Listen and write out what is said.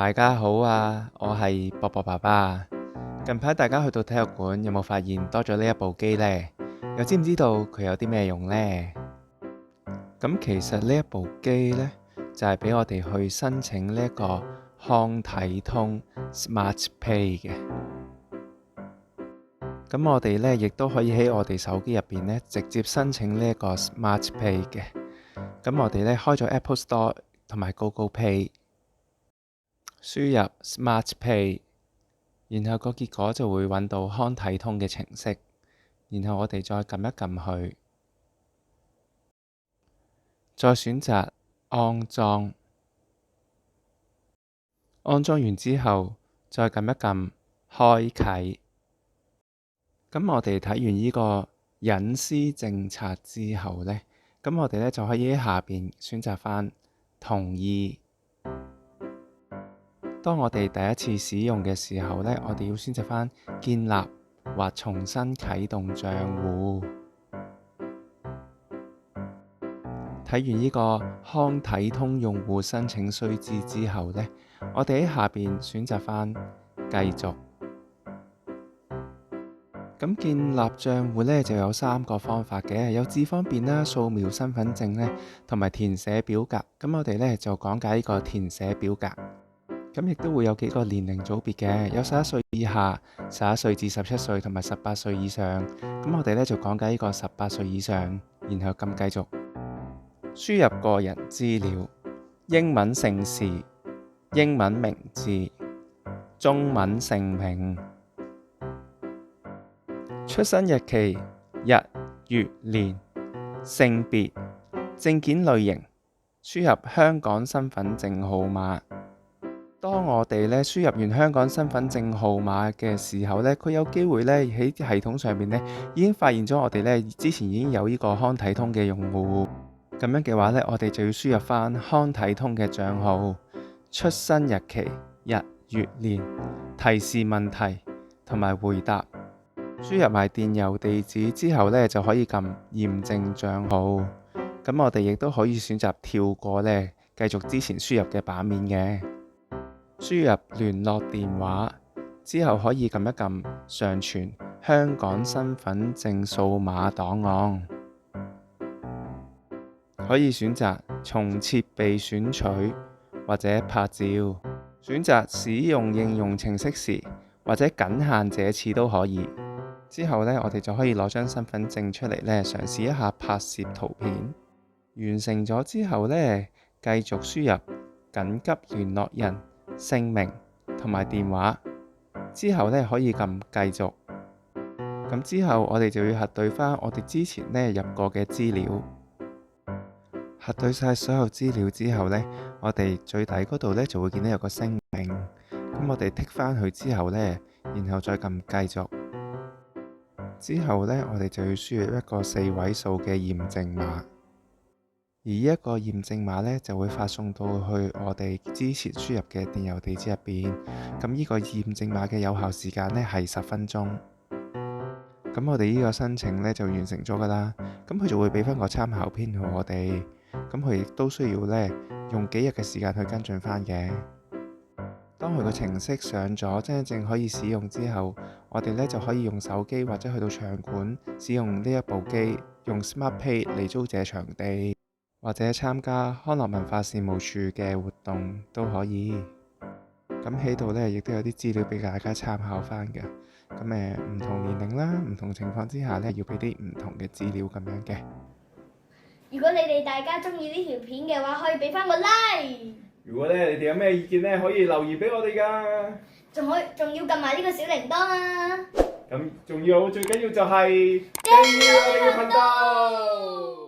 大家好啊，我係博博爸爸。近排大家去到體育館，有冇發現多咗呢一部機呢？又知唔知道佢有啲咩用呢？咁其實呢一部機呢，就係俾我哋去申請呢一個康體通 Smart Pay 嘅。咁我哋呢，亦都可以喺我哋手機入邊呢，直接申請呢一個 Smart Pay 嘅。咁我哋呢，開咗 Apple Store 同埋 Google Pay，輸入 Smart Pay， 然後個結果就會揾到康體通嘅程式，然後我哋再撳一撳去，再選擇安裝。安裝完之後，再撳一撳開啟。咁我哋睇完呢個隱私政策之後呢，咁我哋呢就可以喺下邊選擇返同意。當我哋第一次使用嘅時候呢，我哋要選擇返建立或重新啟動賬戶。睇完呢個康體通用戶申請須知之後呢，我哋喺下邊選擇返繼續。咁建立賬戶呢就有3個方法嘅，有智方便啦、掃描身份證呢，同埋填寫表格。咁我哋呢就講解呢個填寫表格。咁亦都會有幾個年齡組別嘅，有11歲以下、11歲至17歲同埋18歲以上。咁我哋呢就講解呢個18歲以上，然後撳繼續。輸入個人資料，英文姓氏、英文名字、中文姓名、出生日期、日、月、年、性別、證件類型，輸入香港身份證號碼。當我哋呢輸入完香港身份證號碼嘅時候呢，佢有機會呢喺系統上面呢已經發現咗我哋呢之前已經有呢個康體通嘅用戶。咁樣嘅話呢，我哋就要輸入返康體通嘅賬號、出生日期、日、月、年、提示問題同埋回答。輸入埋電郵地址之後呢，就可以撳驗證賬號。咁我哋亦都可以選擇跳過呢，繼續之前輸入嘅版面嘅。輸入聯絡電話之後，可以撳一撳上傳香港身份證數碼檔案，可以選擇從設備選取或者拍照，選擇使用應用程式時或者僅限這次都可以。之後呢，我哋就可以攞張身份證出嚟呢，嘗試一下拍攝圖片。完成咗之後呢，繼續輸入緊急聯絡人姓名同埋電話，之後呢，可以撳繼續。咁之後我哋就要核對返我哋之前呢入過嘅資料。核對晒所有資料之後呢，我哋最底嗰度呢就會見到有個聲明。咁我哋剔返去之後呢，然後再撳繼續。之後呢，我哋就要輸入一個4位數嘅驗證碼。而呢一個驗證碼呢，就會發送到去我哋之前輸入嘅電郵地址入邊。咁呢個驗證碼嘅有效時間呢係10分鐘。咁我哋呢個申請呢就完成咗噶啦。咁佢就會俾翻個參考篇號我哋。咁佢亦都需要呢用幾日嘅時間去跟進翻嘅。當佢個程式上咗真正可以使用之後，我哋呢就可以用手機或者去到場館使用呢一部機，用 Smart Pay 嚟租借場地，或者參加康樂文化事務處嘅活動都可以。咁喺度呢，亦都有啲資料俾大家參考翻嘅。咁唔同年齡啦，唔同情況之下呢，要俾啲唔同嘅資料咁樣嘅。如果你哋大家中意呢條片嘅話，可以俾翻個 like。如果咧你哋有咩意見咧，可以留言俾我哋噶。仲要撳埋呢個小鈴鐺啊！咁仲要最緊要就係訂閱我哋嘅頻道。